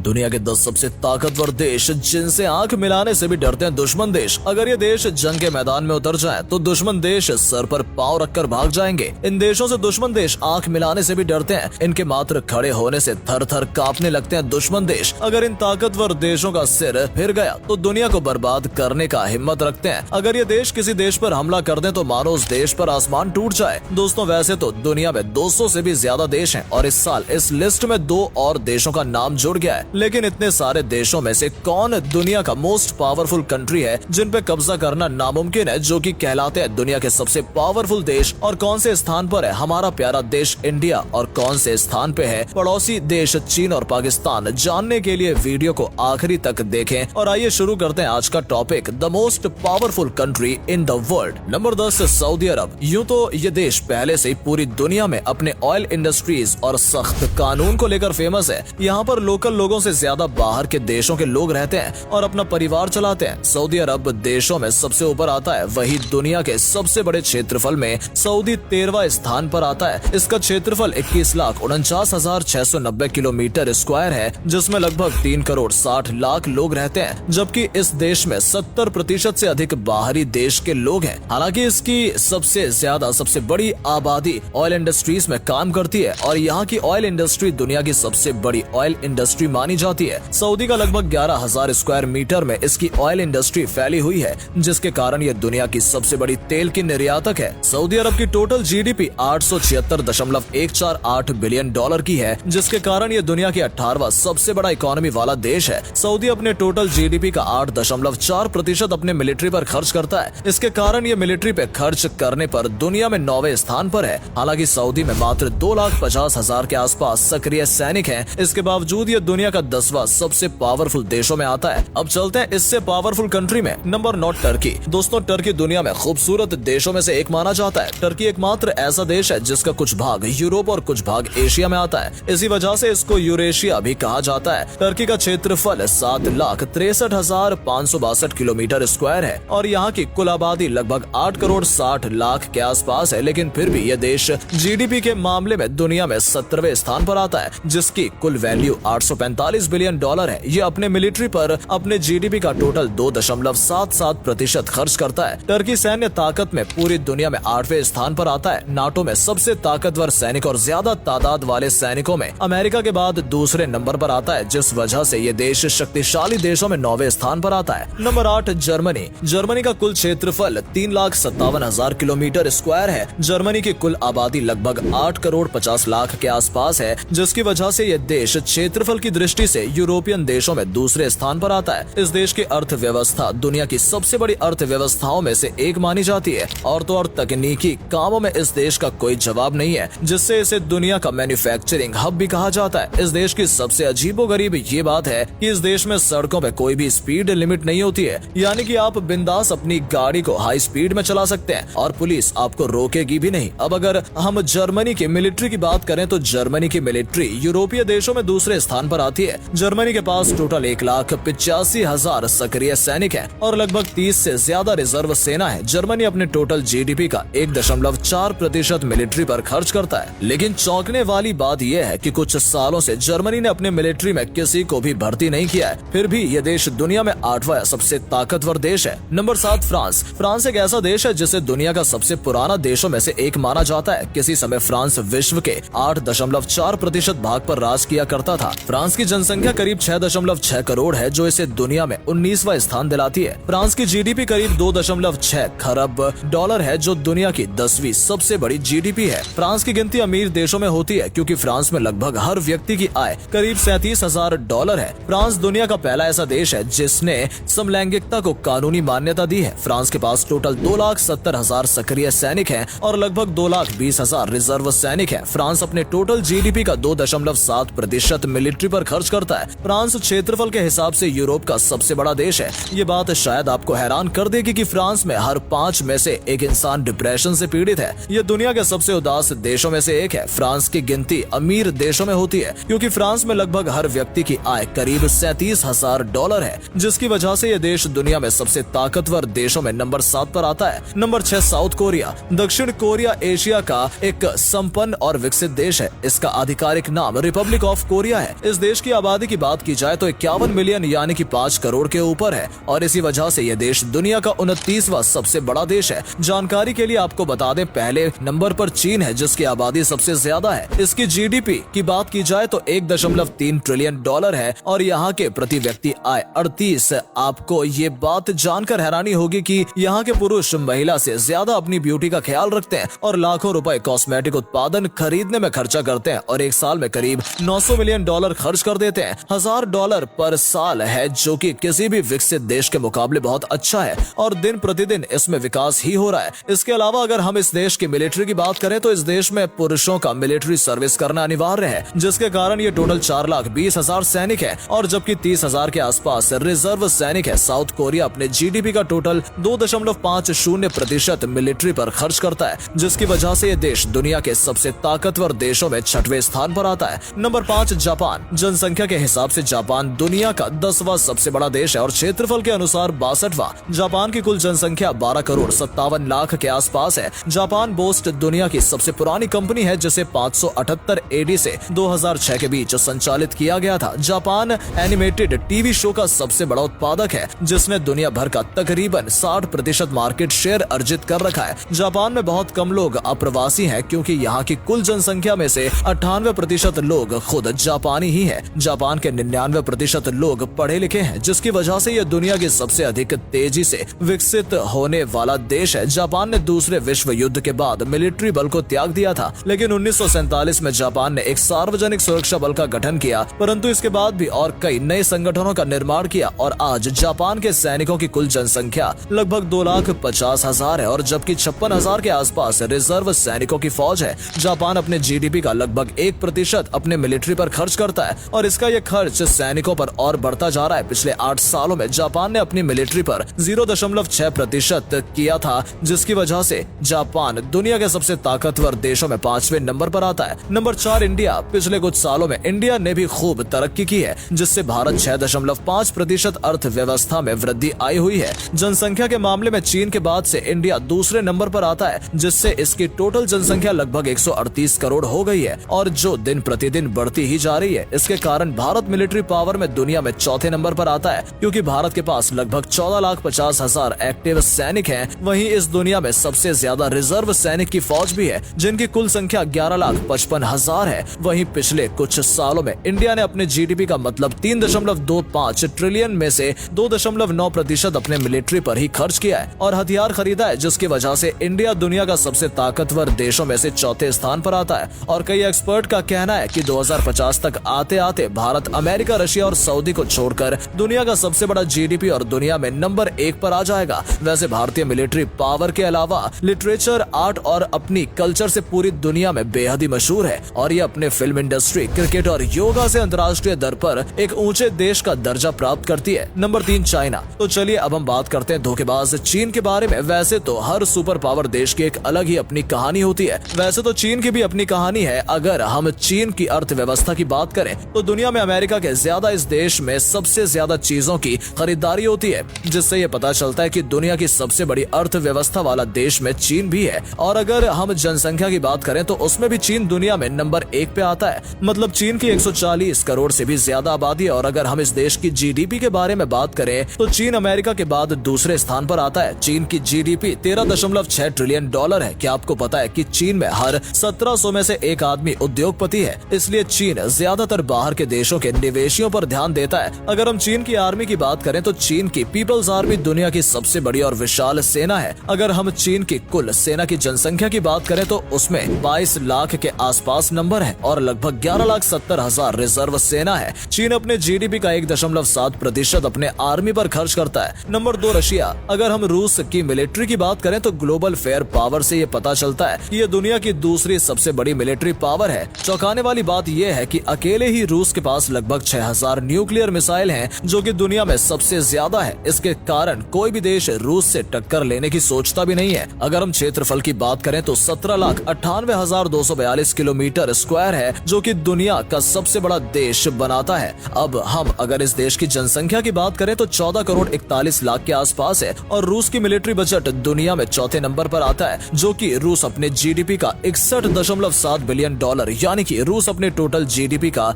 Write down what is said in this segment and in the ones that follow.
दुनिया के 10 सबसे ताकतवर देश जिनसे आंख मिलाने से भी डरते हैं दुश्मन देश। अगर ये देश जंग के मैदान में उतर जाएं, तो दुश्मन देश सर पर पांव रखकर भाग जाएंगे। इन देशों से दुश्मन देश आंख मिलाने से भी डरते हैं। इनके मात्र खड़े होने से थर थर कांपने लगते हैं दुश्मन देश। अगर इन ताकतवर देशों का सिर फिर गया तो दुनिया को बर्बाद करने का हिम्मत रखते हैं। अगर ये देश किसी देश पर हमला कर दें तो मानो उस देश पर आसमान टूट जाए। दोस्तों, वैसे तो दुनिया में 200 से भी ज्यादा देश हैं और इस साल इस लिस्ट में 2 और देशों का नाम जुड़ गया है। लेकिन इतने सारे देशों में से कौन दुनिया का मोस्ट पावरफुल कंट्री है जिन पे कब्जा करना नामुमकिन है, जो कि कहलाते हैं दुनिया के सबसे पावरफुल देश? और कौन से स्थान पर है हमारा प्यारा देश इंडिया और कौन से स्थान पे है पड़ोसी देश चीन और पाकिस्तान? जानने के लिए वीडियो को आखिरी तक देखें और आइए शुरू करते हैं आज का topic, the most powerful country in the world. Number 10, Saudi Arab. यूँ तो ये देश पहले से ही पूरी दुनिया में अपने ऑयल इंडस्ट्रीज और सख्त कानून को लेकर फेमस है। यहाँ पर लोकल लोगों से ज्यादा बाहर के देशों के लोग रहते हैं और अपना परिवार चलाते हैं। सऊदी अरब देशों में सबसे ऊपर आता है। वही दुनिया के सबसे बड़े क्षेत्रफल में सऊदी 13वां स्थान पर आता है। इसका क्षेत्रफल 21,49,690 किलोमीटर स्क्वायर है, जिसमें लगभग 3 करोड़ 60 लाख लोग रहते हैं, जबकि इस देश में 70% से अधिक बाहरी देश के लोग हैं। हालांकि इसकी सबसे बड़ी आबादी ऑयल इंडस्ट्रीज में काम करती है और यहाँ की ऑयल इंडस्ट्री दुनिया की सबसे बड़ी ऑयल इंडस्ट्री मानी जाती है। सऊदी का लगभग 11,000 स्क्वायर मीटर में इसकी ऑयल इंडस्ट्री फैली हुई है, जिसके कारण ये दुनिया की सबसे बड़ी तेल की निर्यातक है। सऊदी अरब की टोटल जीडीपी 876.148 बिलियन डॉलर की है, जिसके कारण ये दुनिया की 18वां सबसे बड़ा इकोनॉमी वाला देश है। सऊदी अपने टोटल जीडीपी का 8.4% अपने मिलिट्री पर खर्च करता है। इसके कारण ये मिलिट्री पे खर्च करने पर दुनिया में 9वें स्थान पर है। हालांकि सऊदी में मात्र 2,50,000 के आसपास सक्रिय सैनिक हैं। इसके बावजूद ये दुनिया का 10वां सबसे पावरफुल देशों में आता है। अब चलते हैं इससे पावरफुल कंट्री में। Number 9, Turkey. दोस्तों, टर्की दुनिया में खूबसूरत देशों में से एक माना जाता है। टर्की एकमात्र ऐसा देश है जिसका कुछ भाग यूरोप और कुछ भाग एशिया में आता है। इसी वजह से इसको यूरेशिया भी कहा जाता है। टर्की का क्षेत्रफल 7,63,562 किलोमीटर स्क्वायर है और यहाँ की कुल आबादी लगभग 8 करोड़ 60 लाख के आसपास है। लेकिन फिर भी यह देश जीडीपी के मामले में दुनिया में 17वें स्थान पर आता है, जिसकी कुल वैल्यू 845 बिलियन डॉलर है। ये अपने मिलिट्री पर अपने जीडीपी का टोटल 2.77% खर्च करता है। टर्की सैन्य ताकत में पूरी दुनिया में 8वें स्थान पर आता है। नाटो में सबसे ताकतवर सैनिक और ज्यादा तादाद वाले सैनिकों में अमेरिका के बाद दूसरे नंबर पर आता है, जिस वजह से ये देश शक्तिशाली देशों में 9वें स्थान पर आता है। Number 8, Germany. जर्मनी का कुल क्षेत्रफल 3,57,000 किलोमीटर स्क्वायर है। जर्मनी की कुल आबादी लगभग 8 करोड़ 50 लाख के आसपास है, जिसकी वजह से यह देश क्षेत्रफल की दृष्टि से यूरोपियन देशों में दूसरे स्थान पर आता है। इस देश की अर्थव्यवस्था दुनिया की सबसे बड़ी अर्थव्यवस्थाओं में से एक मानी जाती है और तो और तकनीकी कामों में इस देश का कोई जवाब नहीं है, जिससे इसे दुनिया का मैन्युफैक्चरिंग हब भी कहा जाता है। इस देश की सबसे अजीबोगरीब ये बात है कि इस देश में सड़कों पे कोई भी स्पीड लिमिट नहीं होती है, यानी कि आप बिंदास अपनी गाड़ी को हाई स्पीड में चला सकते हैं और पुलिस आपको रोकेगी भी नहीं। अब अगर हम जर्मनी की मिलिट्री की बात करें तो जर्मनी की मिलिट्री यूरोपीय देशों में दूसरे स्थान पर आती है। जर्मनी के पास टोटल 1,85,000 सक्रिय सैनिक हैं और लगभग 30 से ज्यादा रिजर्व सेना है। जर्मनी अपने टोटल जीडीपी का 1.4% मिलिट्री पर खर्च करता है। लेकिन चौंकने वाली बात यह है कि कुछ सालों से जर्मनी ने अपने मिलिट्री में किसी को भी भर्ती नहीं किया है। फिर भी यह देश दुनिया में 8वां सबसे ताकतवर देश है। Number 7, France. फ्रांस एक ऐसा देश है जिसे दुनिया का सबसे पुराना देशों में से एक माना जाता है। किसी समय फ्रांस विश्व के 8.4% भाग पर राज किया करता था। फ्रांस की जनसंख्या करीब 6.6 करोड़ है, जो इसे दुनिया में 19वां स्थान दिलाती है। फ्रांस की जीडीपी करीब 2.6 खरब डॉलर है, जो दुनिया की 10वीं सबसे बड़ी जीडीपी है। फ्रांस की गिनती अमीर देशों में होती है क्योंकि फ्रांस में लगभग हर व्यक्ति की आय करीब 37,000 डॉलर है। फ्रांस दुनिया का पहला ऐसा देश है जिसने समलैंगिकता को कानूनी मान्यता दी है। फ्रांस के पास टोटल 2,70,000 सक्रिय सैनिक हैं और लगभग 2,20,000 रिजर्व सैनिक हैं। फ्रांस अपने टोटल जीडीपी का 2.7% मिलिट्री पर खर्च करता है। फ्रांस क्षेत्रफल के हिसाब से यूरोप का सबसे बड़ा देश है। ये बात शायद आपको हैरान कर देगी कि फ्रांस में हर 5 में से एक इंसान डिप्रेशन से पीड़ित है। ये दुनिया के सबसे उदास देशों में से एक है। फ्रांस की गिनती अमीर देशों में होती है क्योंकि फ्रांस में लगभग हर व्यक्ति की आय करीब 37,000 डॉलर है, जिसकी वजह से ये देश दुनिया में सबसे ताकतवर देशों में नंबर 7 पर आता है। Number 6, south Korea. दक्षिण कोरिया एशिया का एक संपन्न और विकसित देश है। इसका आधिकारिक नाम रिपब्लिक ऑफ कोरिया है। इस देश की की आबादी की बात की जाए तो 51 मिलियन यानी कि 5 करोड़ के ऊपर है और इसी वजह से यह देश दुनिया का 29वां सबसे बड़ा देश है। जानकारी के लिए आपको बता दें, पहले नंबर पर चीन है जिसकी आबादी सबसे ज्यादा है। इसकी जीडीपी की बात की जाए तो 1.3 ट्रिलियन डॉलर है और यहाँ के प्रति व्यक्ति आय 38। आपको ये बात जानकर हैरानी होगी कि यहाँ के पुरुष महिला से ज्यादा अपनी ब्यूटी का ख्याल रखते हैं और लाखों रुपए कॉस्मेटिक उत्पादन खरीदने में खर्चा करते हैं और एक साल में करीब 900 मिलियन डॉलर खर्च कर देते हैं। $1000 पर साल है जो कि किसी भी विकसित देश के मुकाबले बहुत अच्छा है और दिन प्रतिदिन इसमें विकास ही हो रहा है। इसके अलावा अगर हम इस देश की मिलिट्री की बात करें तो इस देश में पुरुषों का मिलिट्री सर्विस करना अनिवार्य है, जिसके कारण ये टोटल 4,20,000 सैनिक है और जबकि 30,000 के आसपास रिजर्व सैनिक है। साउथ कोरिया अपने जीडीपी का टोटल 2.50% मिलिट्री पर खर्च करता है, जिसकी वजह से ये देश दुनिया के सबसे ताकतवर देशों में 6वें स्थान पर आता है। Number 5 Japan. जनसंख्या के हिसाब से जापान दुनिया का 10वां सबसे बड़ा देश है और क्षेत्रफल के अनुसार 62वां। जापान की कुल जनसंख्या 12 करोड़ 57 लाख के आसपास है। जापान पोस्ट दुनिया की सबसे पुरानी कंपनी है जिसे 578 एडी से 2006 के बीच संचालित किया गया था। जापान एनिमेटेड टीवी शो का सबसे बड़ा उत्पादक है जिसने दुनिया भर का तकरीबन 60% मार्केट शेयर अर्जित कर रखा है। जापान में बहुत कम लोग अप्रवासी हैं क्योंकि यहाँ की कुल जनसंख्या में से 98% लोग खुद जापानी ही है। जापान के 99% लोग पढ़े लिखे हैं, जिसकी वजह से यह दुनिया की सबसे अधिक तेजी से विकसित होने वाला देश है। जापान ने दूसरे विश्व युद्ध के बाद मिलिट्री बल को त्याग दिया था, लेकिन 1947 में जापान ने एक सार्वजनिक सुरक्षा बल का गठन किया, परंतु इसके बाद भी और कई नए संगठनों का निर्माण किया और आज जापान के सैनिकों की कुल जनसंख्या लगभग 2,50,000 है और जबकि 56,000 के आसपास रिजर्व सैनिकों की फौज है। जापान अपने जीडीपी का लगभग 1% अपने मिलिट्री पर खर्च करता है और इसका यह खर्च सैनिकों पर और बढ़ता जा रहा है। पिछले 8 सालों में जापान ने अपनी मिलिट्री पर 0.6% किया था, जिसकी वजह से जापान दुनिया के सबसे ताकतवर देशों में 5वें नंबर पर आता है। Number 4 India. पिछले कुछ सालों में इंडिया ने भी खूब तरक्की की है, जिससे भारत 6.5% अर्थव्यवस्था में वृद्धि आई हुई है। जनसंख्या के मामले में चीन के बाद से इंडिया दूसरे नंबर पर आता है, जिससे इसकी टोटल जनसंख्या लगभग 138 करोड़ हो गई है और जो दिन प्रतिदिन बढ़ती ही जा रही है। इसके कारण भारत मिलिट्री पावर में दुनिया में चौथे नंबर पर आता है, क्योंकि भारत के पास लगभग 14,50,000 एक्टिव सैनिक हैं। वहीं इस दुनिया में सबसे ज्यादा रिजर्व सैनिक की फौज भी है, जिनकी कुल संख्या 11,55,000 है। वहीं पिछले कुछ सालों में इंडिया ने अपने जीडीपी का मतलब 3.25 ट्रिलियन में से 2.9% अपने मिलिट्री पर ही खर्च किया है और हथियार खरीदा है, जिसकी वजह से इंडिया दुनिया का सबसे ताकतवर देशों में से चौथे स्थान पर आता है। और कई एक्सपर्ट का कहना है कि 2050 तक आते आते भारत अमेरिका, रशिया और सऊदी को छोड़कर दुनिया का सबसे बड़ा जीडीपी और दुनिया में नंबर 1 पर आ जाएगा। वैसे भारतीय मिलिट्री पावर के अलावा लिटरेचर, आर्ट और अपनी कल्चर से पूरी दुनिया में बेहद ही मशहूर है और ये अपने फिल्म इंडस्ट्री, क्रिकेट और योगा से अंतर्राष्ट्रीय दर पर एक ऊंचे देश का दर्जा प्राप्त करती है। Number 3 China. तो चलिए अब हम बात करते हैं धोखेबाज चीन के बारे में। वैसे तो हर सुपर पावर देश की एक अलग ही अपनी कहानी होती है। वैसे तो चीन की भी अपनी कहानी है। अगर हम चीन की अर्थव्यवस्था की बात करें तो दुनिया में अमेरिका के ज्यादा इस देश में सबसे ज्यादा चीजों की खरीदारी होती है, जिससे ये पता चलता है कि दुनिया की सबसे बड़ी अर्थव्यवस्था वाला देश में चीन भी है। और अगर हम जनसंख्या की बात करें तो उसमें भी चीन दुनिया में नंबर 1 पे आता है। मतलब चीन की 140 करोड़ से भी ज्यादा आबादी है। और अगर हम इस देश की जीडीपी के बारे में बात करें तो चीन अमेरिका के बाद दूसरे स्थान पर आता है। चीन की जीडीपी 13.6 ट्रिलियन डॉलर है। क्या आपको पता है कि चीन में हर 1700 में से एक आदमी उद्योगपति है? इसलिए चीन ज्यादातर बाहर के देशों के निवेशियों पर ध्यान देता है। अगर हम चीन की आर्मी की बात करें तो चीन की पीपल्स आर्मी दुनिया की सबसे बड़ी और विशाल सेना है। अगर हम चीन की कुल सेना की जनसंख्या की बात करें तो उसमें 22 लाख के आसपास नंबर है और लगभग 11,70,000 रिजर्व सेना है। चीन अपने जीडीपी का 1.7% अपने आर्मी पर खर्च करता है। Number 2 Russia. अगर हम रूस की मिलिट्री की बात करें तो ग्लोबल फेयर पावर से ये पता चलता है कि ये दुनिया की दूसरी सबसे बड़ी मिलिट्री पावर है। चौंकाने वाली बात यह है कि अकेले ही रूस के पास लगभग 6,000 न्यूक्लियर मिसाइल हैं, जो कि दुनिया में सबसे ज्यादा है। इसके कारण कोई भी देश रूस से टक्कर लेने की सोचता भी नहीं है। अगर हम क्षेत्रफल की बात करें तो 17,98,242 किलोमीटर स्क्वायर है, जो कि दुनिया का सबसे बड़ा देश बनाता है। अब हम अगर इस देश की जनसंख्या की बात करें तो 14 करोड़ 41 लाख के आसपास है और रूस की मिलिट्री बजट दुनिया में चौथे नंबर पर आता है, जो कि रूस अपने जीडीपी का 61.7 बिलियन डॉलर यानी कि रूस अपने टोटल जीडीपी का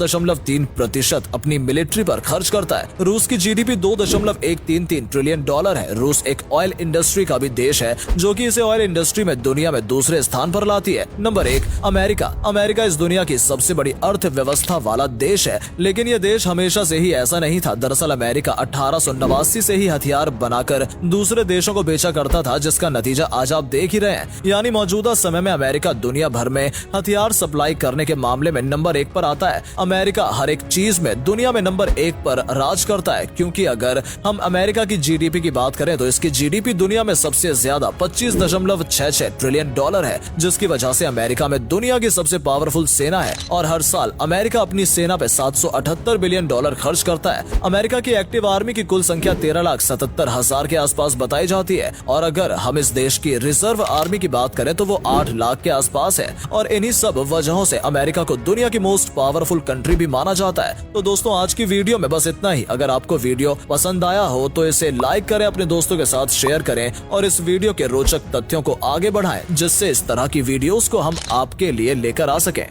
4.3% अपनी मिलिट्री पर खर्च करता है। रूस की जीडीपी $2.133 ट्रिलियन है। रूस एक ऑयल इंडस्ट्री का भी देश है, जो कि इसे ऑयल इंडस्ट्री में दुनिया में दूसरे स्थान पर लाती है। Number 1, America. अमेरिका इस दुनिया की सबसे बड़ी अर्थव्यवस्था वाला देश है, लेकिन यह देश हमेशा से ही ऐसा नहीं था। दरअसल अमेरिका 1889 से ही हथियार बनाकर दूसरे देशों को बेचा करता था, जिसका नतीजा आज आप देख ही रहे हैं। यानी मौजूदा समय में अमेरिका दुनिया भर में हथियार सप्लाई करने के मामले में नंबर 1 पर आता है। अमेरिका हर एक चीज में दुनिया में नंबर 1 पर राज करता है, क्योंकि अगर हम अमेरिका की जीडीपी की बात करें तो इसकी जीडीपी दुनिया में सबसे ज्यादा $25.66 ट्रिलियन है, जिसकी वजह से अमेरिका में दुनिया की सबसे पावरफुल सेना है और हर साल अमेरिका अपनी सेना पे $778 बिलियन खर्च करता है। अमेरिका की एक्टिव आर्मी की कुल संख्या 13,77,000 के आसपास बताई जाती है और अगर हम इस देश की रिजर्व आर्मी की बात करें तो वो 8 लाख के आसपास है और इन्हीं सब वजहों से अमेरिका को दुनिया की मोस्ट पावरफुल कंट्री भी माना जाता है। तो दोस्तों, आज की वीडियो में बस इतना ही। अगर आपको वीडियो पसंद आया हो तो इसे लाइक करें, अपने दोस्तों के साथ शेयर करें और इस वीडियो के रोचक तथ्यों को आगे बढ़ाएं, जिससे इस तरह की वीडियोस को हम आपके लिए लेकर आ सकें।